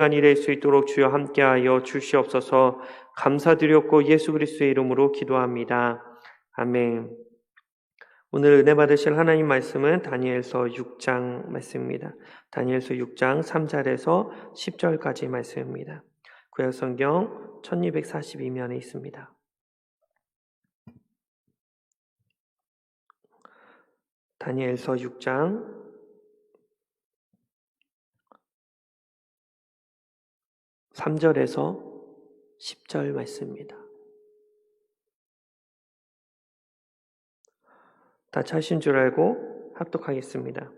시간이 될 수 있도록 주여 함께하여 주시옵소서. 감사드렸고 예수 그리스도의 이름으로 기도합니다. 아멘. 오늘 은혜 받으실 하나님 말씀은 다니엘서 6장 말씀입니다. 다니엘서 6장 3절에서 10절까지 말씀입니다. 구약 성경 1242면에 있습니다. 다니엘서 6장 3절에서 10절 말씀입니다. 다 찾으신 줄 알고 합독하겠습니다.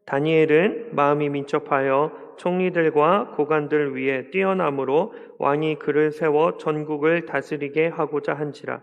다니엘은 마음이 민첩하여 총리들과 고관들 위에 뛰어남으로 왕이 그를 세워 전국을 다스리게 하고자 한지라.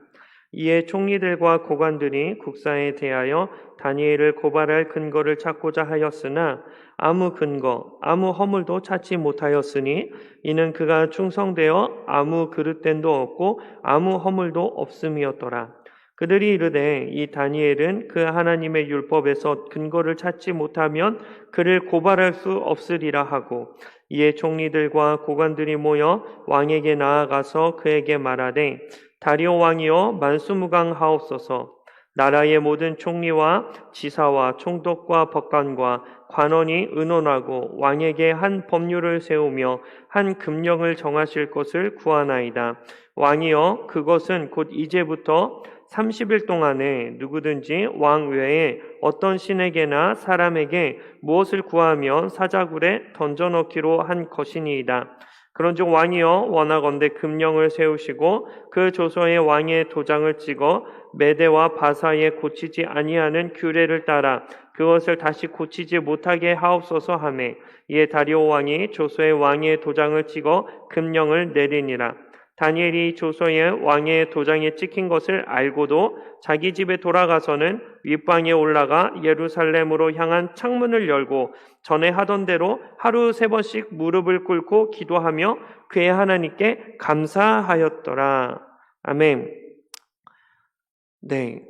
이에 총리들과 고관들이 국사에 대하여 다니엘을 고발할 근거를 찾고자 하였으나 아무 근거, 아무 허물도 찾지 못하였으니 이는 그가 충성되어 아무 그릇됨도 없고 아무 허물도 없음이었더라. 그들이 이르되 이 다니엘은 그 하나님의 율법에서 근거를 찾지 못하면 그를 고발할 수 없으리라 하고, 이에 총리들과 고관들이 모여 왕에게 나아가서 그에게 말하되 다리오 왕이여 만수무강하옵소서. 나라의 모든 총리와 지사와 총독과 법관과 관원이 의논하고 왕에게 한 법률을 세우며 한 금령을 정하실 것을 구하나이다. 왕이여 그것은 곧 이제부터 30일 동안에 누구든지 왕 외에 어떤 신에게나 사람에게 무엇을 구하면 사자굴에 던져넣기로 한 것이니이다. 그런즉 왕이여 원하건대 금령을 세우시고 그 조서에 왕의 도장을 찍어 메대와 바사에 고치지 아니하는 규례를 따라 그것을 다시 고치지 못하게 하옵소서 하매, 이에 다리오 왕이 조서에 왕의 도장을 찍어 금령을 내리니라. 다니엘이 조서에 왕의 도장에 찍힌 것을 알고도 자기 집에 돌아가서는 윗방에 올라가 예루살렘으로 향한 창문을 열고 전에 하던 대로 하루 3번씩 무릎을 꿇고 기도하며 그의 하나님께 감사하였더라. 아멘. 네,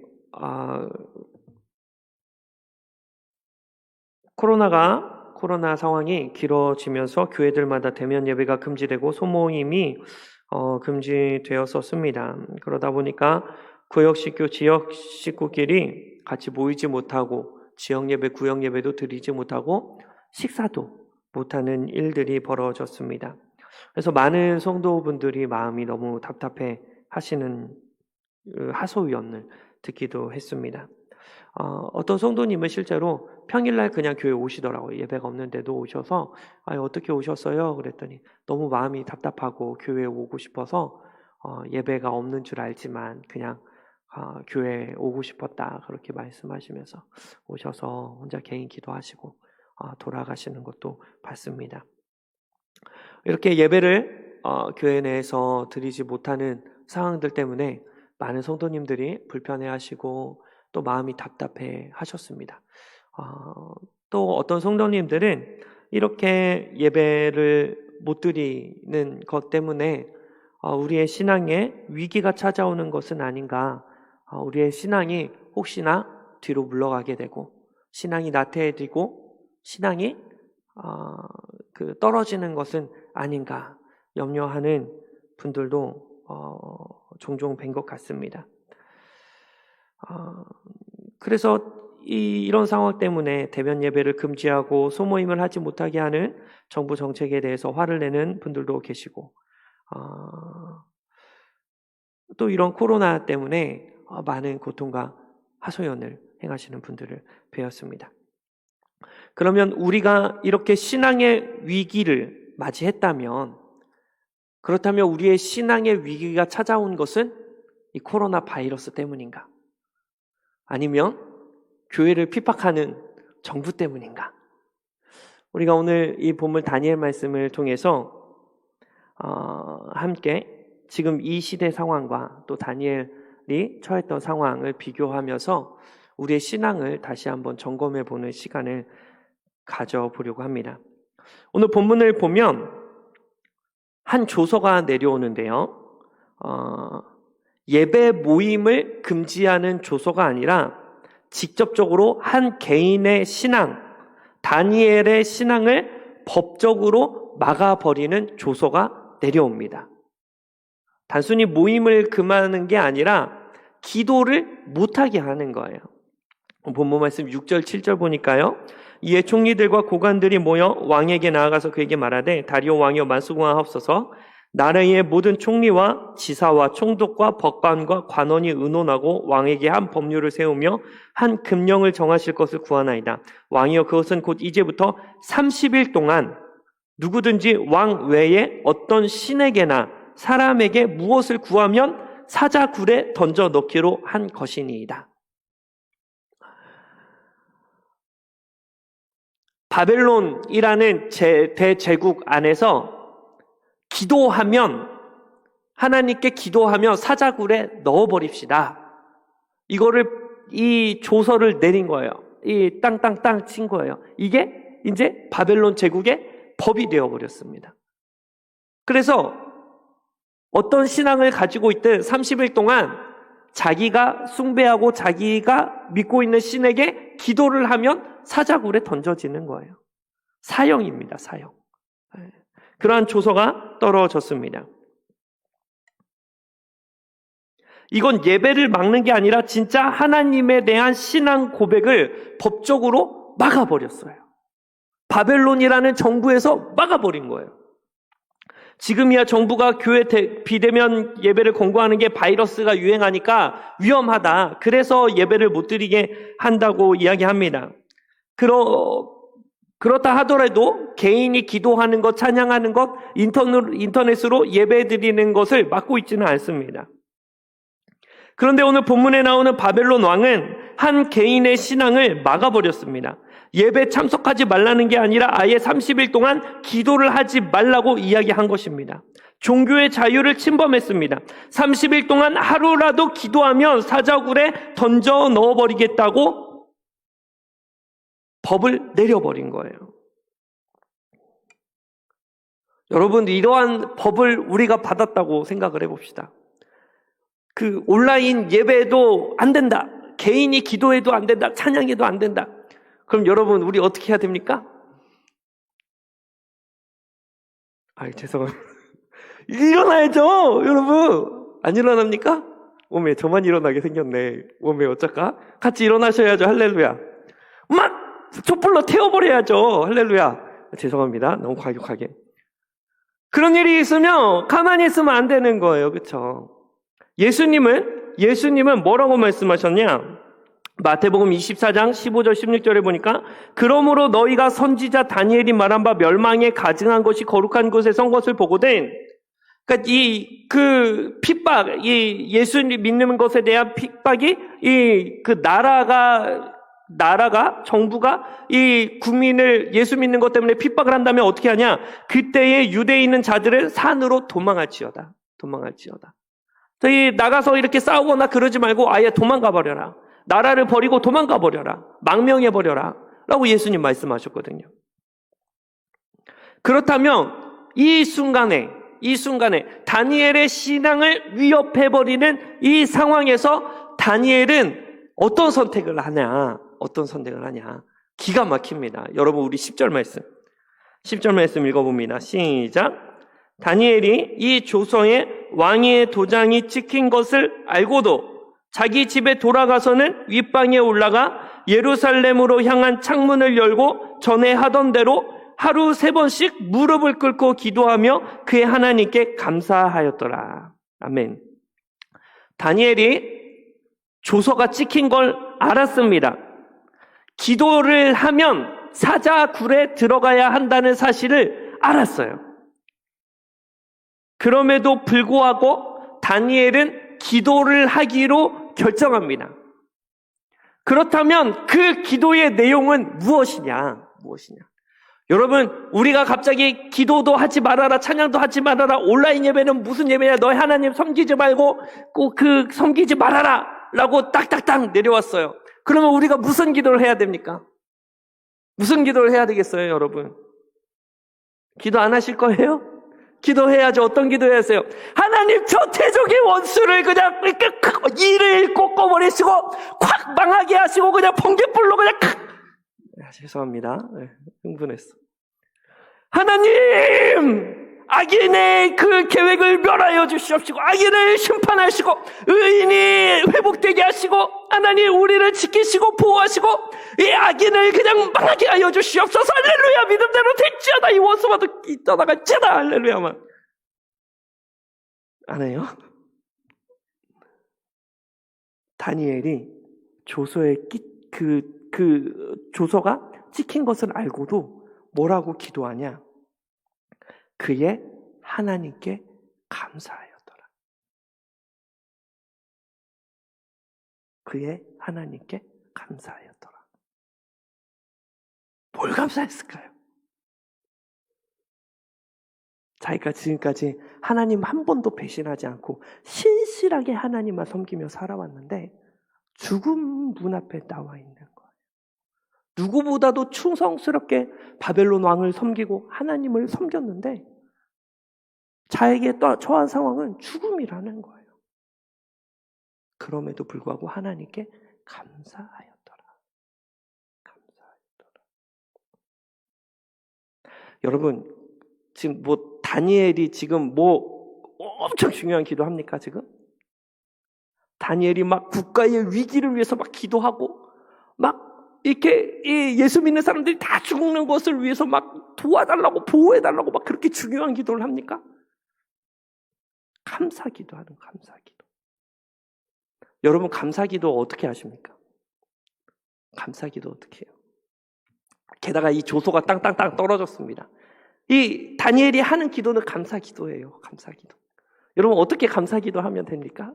코로나 상황이 길어지면서 교회들마다 대면 예배가 금지되고 소모임이 금지되었었습니다. 그러다 보니까 구역 식구, 지역 식구끼리 같이 모이지 못하고 지역 예배, 구역 예배도 드리지 못하고 식사도 못하는 일들이 벌어졌습니다. 그래서 많은 성도분들이 마음이 너무 답답해 하시는 하소연을 듣기도 했습니다. 어떤 성도님은 실제로 평일날 그냥 교회 오시더라고요. 예배가 없는데도 오셔서 어떻게 오셨어요? 그랬더니 너무 마음이 답답하고 교회에 오고 싶어서 예배가 없는 줄 알지만 그냥 교회에 오고 싶었다 그렇게 말씀하시면서 오셔서 혼자 개인 기도하시고 돌아가시는 것도 봤습니다. 이렇게 예배를 교회 내에서 드리지 못하는 상황들 때문에 많은 성도님들이 불편해하시고 또 마음이 답답해 하셨습니다. 또 어떤 성도님들은 이렇게 예배를 못 드리는 것 때문에 우리의 신앙에 위기가 찾아오는 것은 아닌가, 우리의 신앙이 혹시나 뒤로 물러가게 되고 신앙이 나태해지고 신앙이 떨어지는 것은 아닌가 염려하는 분들도 종종 뵌 것 같습니다. 그래서 이런 상황 때문에 대면 예배를 금지하고 소모임을 하지 못하게 하는 정부 정책에 대해서 화를 내는 분들도 계시고, 또 이런 코로나 때문에 많은 고통과 하소연을 행하시는 분들을 배웠습니다. 그러면 우리가 이렇게 신앙의 위기를 맞이했다면, 그렇다면 우리의 신앙의 위기가 찾아온 것은 이 코로나 바이러스 때문인가? 아니면 교회를 핍박하는 정부 때문인가? 우리가 오늘 이 본문 다니엘 말씀을 통해서 함께 지금 이 시대 상황과 또 다니엘이 처했던 상황을 비교하면서 우리의 신앙을 다시 한번 점검해 보는 시간을 가져보려고 합니다. 오늘 본문을 보면 한 조서가 내려오는데요. 예배 모임을 금지하는 조서가 아니라 직접적으로 한 개인의 신앙, 다니엘의 신앙을 법적으로 막아버리는 조서가 내려옵니다. 단순히 모임을 금하는 게 아니라 기도를 못하게 하는 거예요. 본문 말씀 6절, 7절 보니까요. 이에 총리들과 고관들이 모여 왕에게 나아가서 그에게 말하되 다리오 왕이여 만수공하옵소서. 나라의 모든 총리와 지사와 총독과 법관과 관원이 의논하고 왕에게 한 법률을 세우며 한 금령을 정하실 것을 구하나이다. 왕이여 그것은 곧 이제부터 30일 동안 누구든지 왕 외에 어떤 신에게나 사람에게 무엇을 구하면 사자굴에 던져 넣기로 한 것이니이다. 바벨론이라는 대제국 안에서 기도하면, 하나님께 기도하며 사자굴에 넣어버립시다. 이 조서를 내린 거예요. 이 땅땅땅 친 거예요. 이게 이제 바벨론 제국의 법이 되어버렸습니다. 그래서 어떤 신앙을 가지고 있든 30일 동안 자기가 숭배하고 자기가 믿고 있는 신에게 기도를 하면 사자굴에 던져지는 거예요. 사형입니다, 사형. 그러한 조서가 떨어졌습니다. 이건 예배를 막는 게 아니라 진짜 하나님에 대한 신앙 고백을 법적으로 막아버렸어요. 바벨론이라는 정부에서 막아버린 거예요. 지금이야 정부가 교회 비대면 예배를 권고하는 게 바이러스가 유행하니까 위험하다. 그래서 예배를 못 드리게 한다고 이야기합니다. 그렇다 하더라도 개인이 기도하는 것, 찬양하는 것, 인터넷으로 예배 드리는 것을 막고 있지는 않습니다. 그런데 오늘 본문에 나오는 바벨론 왕은 한 개인의 신앙을 막아버렸습니다. 예배 참석하지 말라는 게 아니라 아예 30일 동안 기도를 하지 말라고 이야기한 것입니다. 종교의 자유를 침범했습니다. 30일 동안 하루라도 기도하면 사자굴에 던져 넣어버리겠다고 법을 내려버린 거예요. 여러분, 이러한 법을 우리가 받았다고 생각을 해봅시다. 온라인 예배도 안 된다. 개인이 기도해도 안 된다. 찬양해도 안 된다. 그럼 여러분, 우리 어떻게 해야 됩니까? 죄송합니다. 일어나야죠, 여러분. 안 일어납니까? 오메, 저만 일어나게 생겼네. 오메, 어쩔까? 같이 일어나셔야죠. 할렐루야. 막 촛불로 태워버려야죠. 할렐루야. 죄송합니다. 너무 과격하게. 그런 일이 있으면 가만히 있으면 안 되는 거예요. 그렇죠? 예수님은 뭐라고 말씀하셨냐? 마태복음 24장 15절 16절에 보니까 그러므로 너희가 선지자 다니엘이 말한 바 멸망에 가증한 것이 거룩한 곳에 선 것을 보거든. 그러니까 핍박, 예수님 믿는 것에 대한 핍박이 나라가 정부가 이 국민을 예수 믿는 것 때문에 핍박을 한다면 어떻게 하냐? 그때의 유대에 있는 자들은 산으로 도망할지어다. 저희 나가서 이렇게 싸우거나 그러지 말고 아예 도망가 버려라. 나라를 버리고 도망가 버려라. 망명해 버려라. 라고 예수님 말씀하셨거든요. 그렇다면 이 순간에 다니엘의 신앙을 위협해 버리는 이 상황에서 다니엘은 어떤 선택을 하냐? 기가 막힙니다. 여러분, 우리 10절 말씀 읽어봅니다. 시작. 다니엘이 이 조서에 왕의 도장이 찍힌 것을 알고도 자기 집에 돌아가서는 윗방에 올라가 예루살렘으로 향한 창문을 열고 전에 하던 대로 하루 3번씩 무릎을 꿇고 기도하며 그의 하나님께 감사하였더라. 아멘. 다니엘이 조서가 찍힌 걸 알았습니다. 기도를 하면 사자굴에 들어가야 한다는 사실을 알았어요. 그럼에도 불구하고 다니엘은 기도를 하기로 결정합니다. 그렇다면 그 기도의 내용은 무엇이냐? 여러분, 우리가 갑자기 기도도 하지 말아라, 찬양도 하지 말아라, 온라인 예배는 무슨 예배냐, 너희 하나님 섬기지 말고 꼭 섬기지 말아라 라고 딱딱딱 내려왔어요. 그러면 우리가 무슨 기도를 해야 됩니까? 무슨 기도를 해야 되겠어요, 여러분? 기도 안 하실 거예요? 기도해야죠. 어떤 기도해야세요? 하나님, 저 태족의 원수를 그냥 이를 꺾어버리시고 콱 망하게 하시고 그냥 번개불로 그냥 죄송합니다. 흥분했어. 하나님, 악인의 그 계획을 멸하여 주시옵시고 악인을 심판하시고 의인이 회복되게 하시고 하나님 우리를 지키시고 보호하시고 이 악인을 그냥 망하게 하여 주시옵소서. 할렐루야. 믿음대로 될지어다. 이 원수마도 떠나갈지어다. 할렐루야만 안 해요? 다니엘이 조서에 그 조서가 찍힌 것을 알고도 뭐라고 기도하냐? 그의 하나님께 감사하였더라. 그의 하나님께 감사하였더라. 뭘 감사했을까요? 자기가 지금까지 하나님 한 번도 배신하지 않고 신실하게 하나님만 섬기며 살아왔는데 죽음 문 앞에 나와 있는 거예요. 누구보다도 충성스럽게 바벨론 왕을 섬기고 하나님을 섬겼는데 자에게 처한 상황은 죽음이라는 거예요. 그럼에도 불구하고 하나님께 감사하였더라. 감사하였더라. 여러분, 지금 다니엘이 지금 엄청 중요한 기도합니까, 지금? 다니엘이 막 국가의 위기를 위해서 막 기도하고, 막 이렇게 예수 믿는 사람들이 다 죽는 것을 위해서 막 도와달라고, 보호해달라고 막 그렇게 중요한 기도를 합니까? 감사기도하는 감사기도. 여러분, 감사기도 어떻게 하십니까? 감사기도 어떻게 해요? 게다가 이 조소가 땅땅땅 떨어졌습니다. 이 다니엘이 하는 기도는 감사기도예요. 감사기도. 여러분 어떻게 감사기도 하면 됩니까?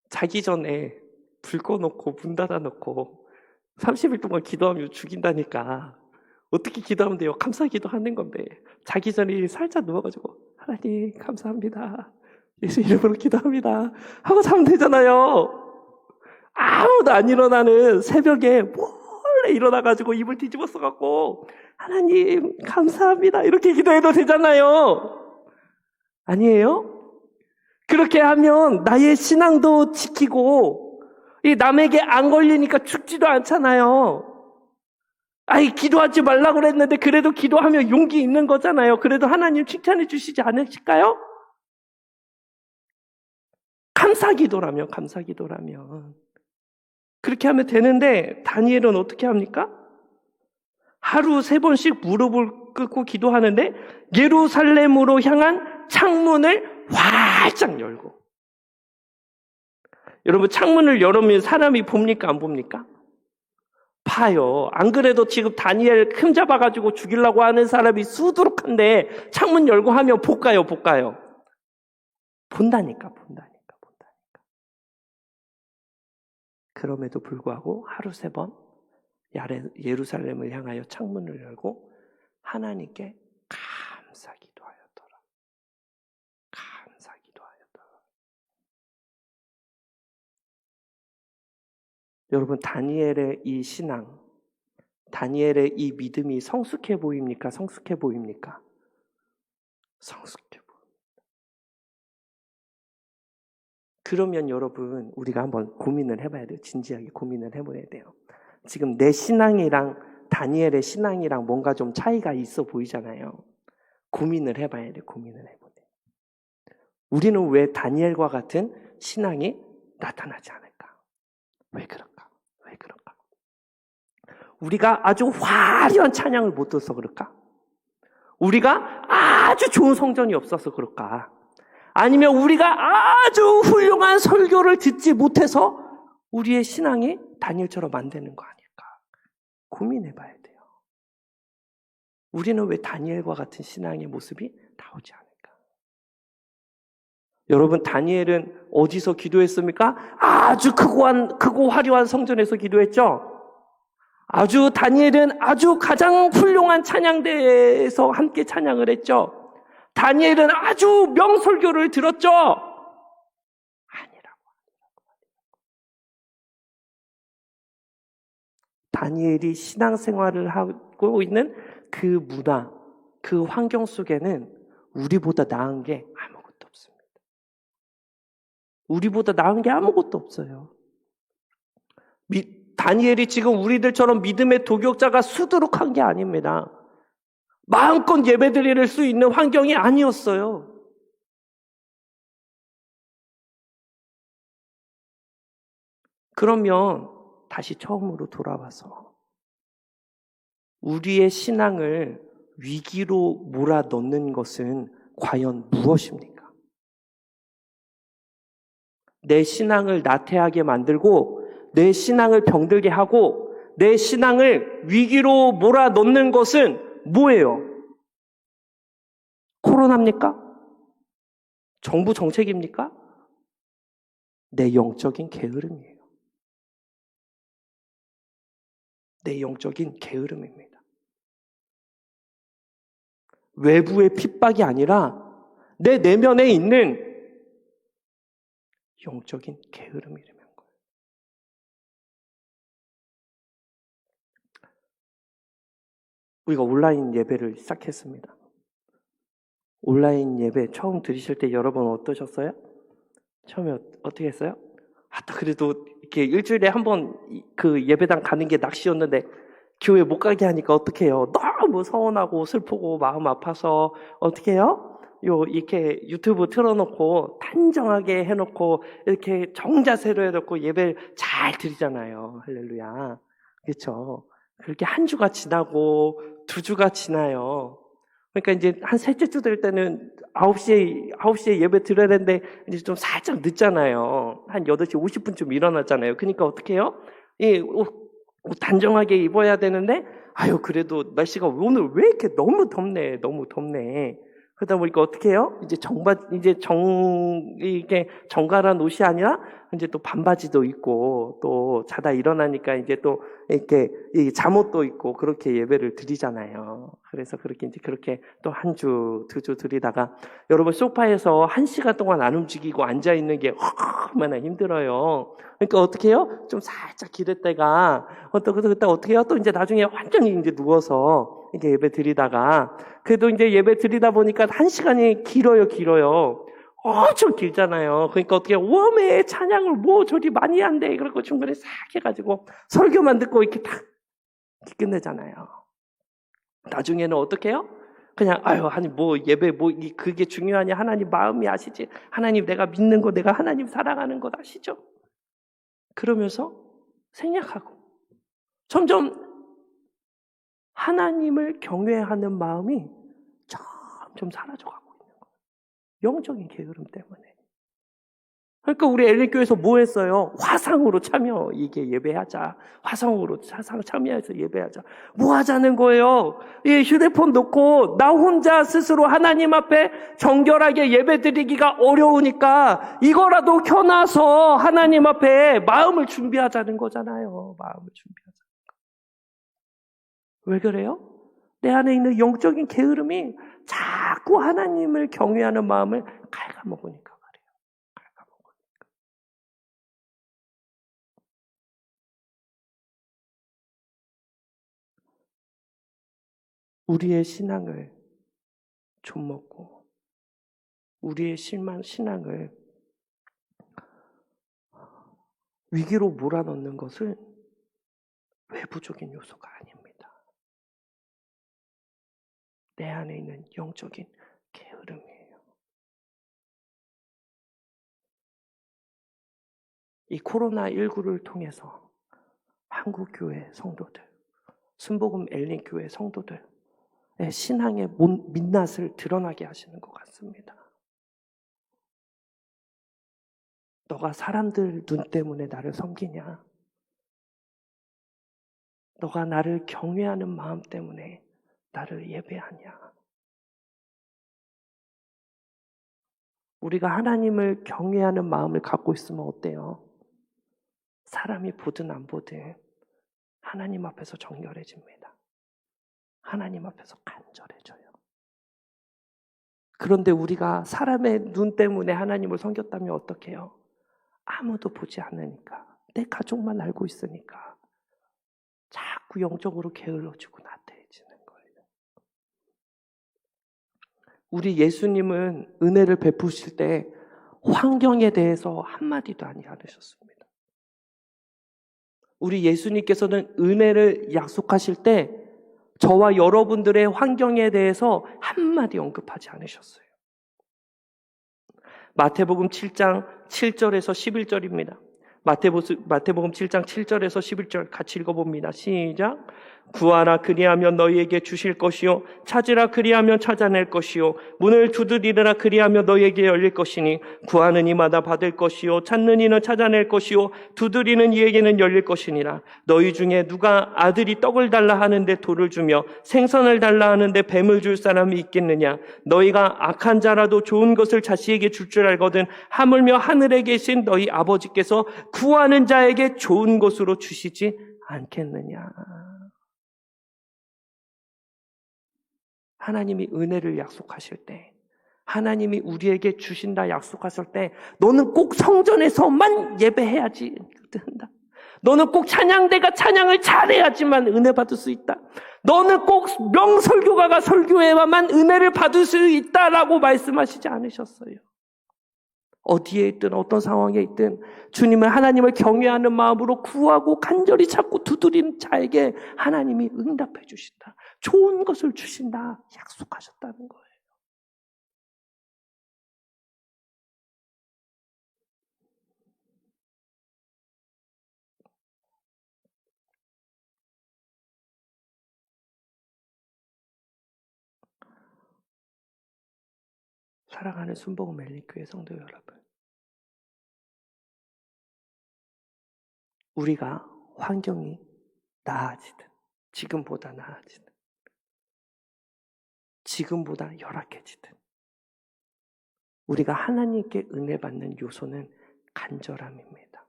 자기 전에 불 꺼놓고 문 닫아놓고 30일 동안 기도하면 죽인다니까. 어떻게 기도하면 돼요? 감사기도 하는 건데 자기 전에 살짝 누워가지고 하나님 감사합니다. 예수 이름으로 기도합니다. 하고 자면 되잖아요. 아무도 안 일어나는 새벽에 몰래 일어나가지고 이불 뒤집어 써갖고 하나님 감사합니다 이렇게 기도해도 되잖아요. 아니에요? 그렇게 하면 나의 신앙도 지키고 남에게 안 걸리니까 죽지도 않잖아요. 기도하지 말라고 그랬는데 그래도 기도하면 용기 있는 거잖아요. 그래도 하나님 칭찬해 주시지 않으실까요? 감사기도라면 그렇게 하면 되는데 다니엘은 어떻게 합니까? 하루 3번씩 무릎을 꿇고 기도하는데 예루살렘으로 향한 창문을 활짝 열고. 여러분 창문을 열으면 사람이 봅니까 안 봅니까? 봐요. 안 그래도 지금 다니엘 흠 잡아가지고 죽이려고 하는 사람이 수두룩한데 창문 열고 하면 볼까요? 본다니까. 그럼에도 불구하고 하루 3번 예루살렘을 향하여 창문을 열고 하나님께 감사기도하였더라. 여러분 다니엘의 이 신앙, 다니엘의 이 믿음이 성숙해 보입니까? 성숙해 보입니다. 그러면 여러분 우리가 한번 고민을 해봐야 돼요. 진지하게 고민을 해봐야 돼요. 지금 내 신앙이랑 다니엘의 신앙이랑 뭔가 좀 차이가 있어 보이잖아요. 고민을 해봐야 돼요. 우리는 왜 다니엘과 같은 신앙이 나타나지 않을까? 왜 그럴까? 우리가 아주 화려한 찬양을 못 들어서 그럴까? 우리가 아주 좋은 성전이 없어서 그럴까? 아니면 우리가 아주 훌륭한 설교를 듣지 못해서 우리의 신앙이 다니엘처럼 안 되는 거 아닐까? 고민해봐야 돼요. 우리는 왜 다니엘과 같은 신앙의 모습이 나오지 않을까? 여러분 다니엘은 어디서 기도했습니까? 아주 크고 화려한 성전에서 기도했죠? 다니엘은 아주 가장 훌륭한 찬양대에서 함께 찬양을 했죠? 다니엘은 아주 명설교를 들었죠? 아니라고. 다니엘이 신앙생활을 하고 있는 그 문화, 그 환경 속에는 우리보다 나은 게 아무것도 없습니다. 우리보다 나은 게 아무것도 없어요. 다니엘이 지금 우리들처럼 믿음의 도격자가 수두룩한 게 아닙니다. 마음껏 예배드릴 수 있는 환경이 아니었어요. 그러면 다시 처음으로 돌아와서 우리의 신앙을 위기로 몰아넣는 것은 과연 무엇입니까? 내 신앙을 나태하게 만들고 내 신앙을 병들게 하고 내 신앙을 위기로 몰아넣는 것은 뭐예요? 코로나입니까? 정부 정책입니까? 내 영적인 게으름이에요. 내 영적인 게으름입니다. 외부의 핍박이 아니라 내 내면에 있는 영적인 게으름이라는 거예요. 우리가 온라인 예배를 시작했습니다. 온라인 예배 처음 들으실 때 여러분 어떠셨어요? 처음에 어떻게 했어요? 그래도 이렇게 일주일에 한 번 그 예배당 가는 게 낚시였는데 교회 못 가게 하니까 어떻게 해요? 너무 서운하고 슬프고 마음 아파서 어떻게 해요? 이렇게 유튜브 틀어놓고 단정하게 해놓고 이렇게 정자세로 해놓고 예배를 잘 드리잖아요. 할렐루야. 그렇죠? 그렇게 한 주가 지나고 두 주가 지나요. 그러니까 이제 한 셋째 주 될 때는 9시에 예배 드려야 되는데 이제 좀 살짝 늦잖아요. 한 8시 50분쯤 일어났잖아요. 그러니까 어떻게 해요? 옷 단정하게 입어야 되는데 그래도 날씨가 오늘 왜 이렇게 너무 덥네. 그러다 보니까 어떻게 해요? 이게 정갈한 옷이 아니라 이제 또 반바지도 입고 또 자다 일어나니까 이제 또 이렇게 잠옷도 입고 그렇게 예배를 드리잖아요. 그래서 그렇게 또 한 주, 두 주 드리다가 여러분 소파에서 1시간 동안 안 움직이고 앉아 있는 게 얼마나 힘들어요. 그러니까 어떻게 해요? 좀 살짝 기댔다가 그때 어떻게 해요? 또 이제 나중에 완전히 이제 누워서 이렇게 예배 드리다가 그래도 이제 예배 드리다 보니까 1시간이 길어요. 엄청 길잖아요. 그러니까 어떻게 웜에 찬양을 뭐 저리 많이 한대. 그러고 중간에 싹 해가지고 설교만 듣고 이렇게 탁 끝내잖아요. 나중에는 어떻게 해요? 그냥 하나님 예배 그게 중요하냐? 하나님 마음이 아시지? 하나님 내가 믿는 거 내가 하나님 사랑하는 거 아시죠? 그러면서 생략하고 점점 하나님을 경외하는 마음이 점점 사라져가고 있는 거예요. 영적인 게으름 때문에. 그러니까 우리 엘리교에서 뭐 했어요? 화상으로 예배하자. 화상 참여해서 예배하자. 뭐 하자는 거예요? 휴대폰 놓고 나 혼자 스스로 하나님 앞에 정결하게 예배 드리기가 어려우니까 이거라도 켜놔서 하나님 앞에 마음을 준비하자는 거잖아요. 마음을 준비하자. 왜 그래요? 내 안에 있는 영적인 게으름이 자꾸 하나님을 경외하는 마음을 갉아먹으니까 그래요. 갉아먹으니까. 우리의 신앙을 좀먹고 우리의 신앙을 위기로 몰아넣는 것은 외부적인 요소가 아닙니다. 내 안에 있는 영적인 게으름이에요. 이 코로나19를 통해서 한국교회 성도들, 순복음 엘린교회 성도들의 신앙의 민낯을 드러나게 하시는 것 같습니다. 너가 사람들 눈 때문에 나를 섬기냐? 너가 나를 경외하는 마음 때문에 나를 예배하냐? 우리가 하나님을 경외하는 마음을 갖고 있으면 어때요? 사람이 보든 안 보든 하나님 앞에서 정결해집니다. 하나님 앞에서 간절해져요. 그런데 우리가 사람의 눈 때문에 하나님을 섬겼다면 어떻게 해요? 아무도 보지 않으니까, 내 가족만 알고 있으니까 자꾸 영적으로 게을러지고 나태해지는 거예요. 우리 예수님은 은혜를 베푸실 때 환경에 대해서 한마디도 않으셨습니다. 우리 예수님께서는 은혜를 약속하실 때 저와 여러분들의 환경에 대해서 한마디 언급하지 않으셨어요. 마태복음 7장 7절에서 11절입니다. 마태복음 7장 7절에서 11절 같이 읽어봅니다. 시작. 구하라 그리하면 너희에게 주실 것이요 찾으라 그리하면 찾아낼 것이요 문을 두드리라 그리하면 너희에게 열릴 것이니 구하는 이마다 받을 것이요 찾는 이는 찾아낼 것이요 두드리는 이에게는 열릴 것이니라. 너희 중에 누가 아들이 떡을 달라 하는데 돌을 주며 생선을 달라 하는데 뱀을 줄 사람이 있겠느냐. 너희가 악한 자라도 좋은 것을 자식에게 줄 줄 알거든 하물며 하늘에 계신 너희 아버지께서 구하는 자에게 좋은 것으로 주시지 않겠느냐. 하나님이 은혜를 약속하실 때, 하나님이 우리에게 주신다 약속하실 때, 너는 꼭 성전에서만 예배해야지 한다. 너는 꼭 찬양대가 찬양을 잘해야지만 은혜 받을 수 있다. 너는 꼭 명설교가가 설교해야만 은혜를 받을 수 있다라고 말씀하시지 않으셨어요. 어디에 있든 어떤 상황에 있든 주님은 하나님을 경외하는 마음으로 구하고 간절히 찾고 두드리는 자에게 하나님이 응답해 주신다. 좋은 것을 주신다. 약속하셨다는 거예요. 사랑하는 순복음 멜리교회 성도 여러분, 우리가 환경이 나아지든 지금보다 나아지든 지금보다 열악해지든 우리가 하나님께 은혜 받는 요소는 간절함입니다.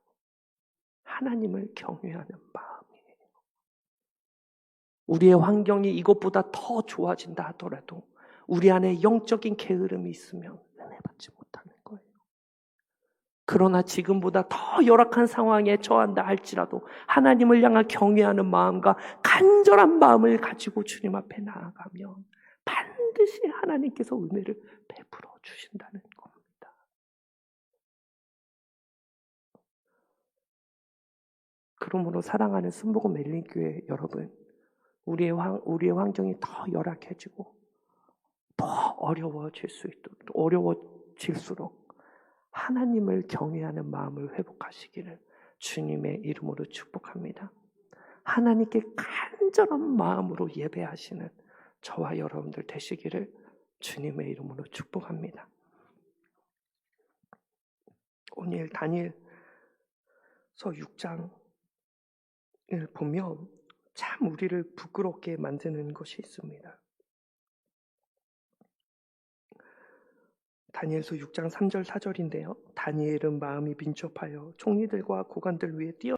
하나님을 경외하는 마음이에요. 우리의 환경이 이것보다 더 좋아진다 하더라도 우리 안에 영적인 게으름이 있으면 은혜 받지 못하는 거예요. 그러나 지금보다 더 열악한 상황에 처한다 할지라도 하나님을 향한 경외하는 마음과 간절한 마음을 가지고 주님 앞에 나아가면 반드시 하나님께서 은혜를 베풀어 주신다는 겁니다. 그러므로 사랑하는 순복음 멜린교회 여러분, 우리의 환경이 더 열악해지고 더 어려워질수록 하나님을 경외하는 마음을 회복하시기를 주님의 이름으로 축복합니다. 하나님께 간절한 마음으로 예배하시는 저와 여러분들 되시기를 주님의 이름으로 축복합니다. 오늘 다니엘서 6장을 보면 참 우리를 부끄럽게 만드는 것이 있습니다. 다니엘서 6장 3절 4절인데요. 다니엘은 마음이 민첩하여 총리들과 고관들 위에 뛰어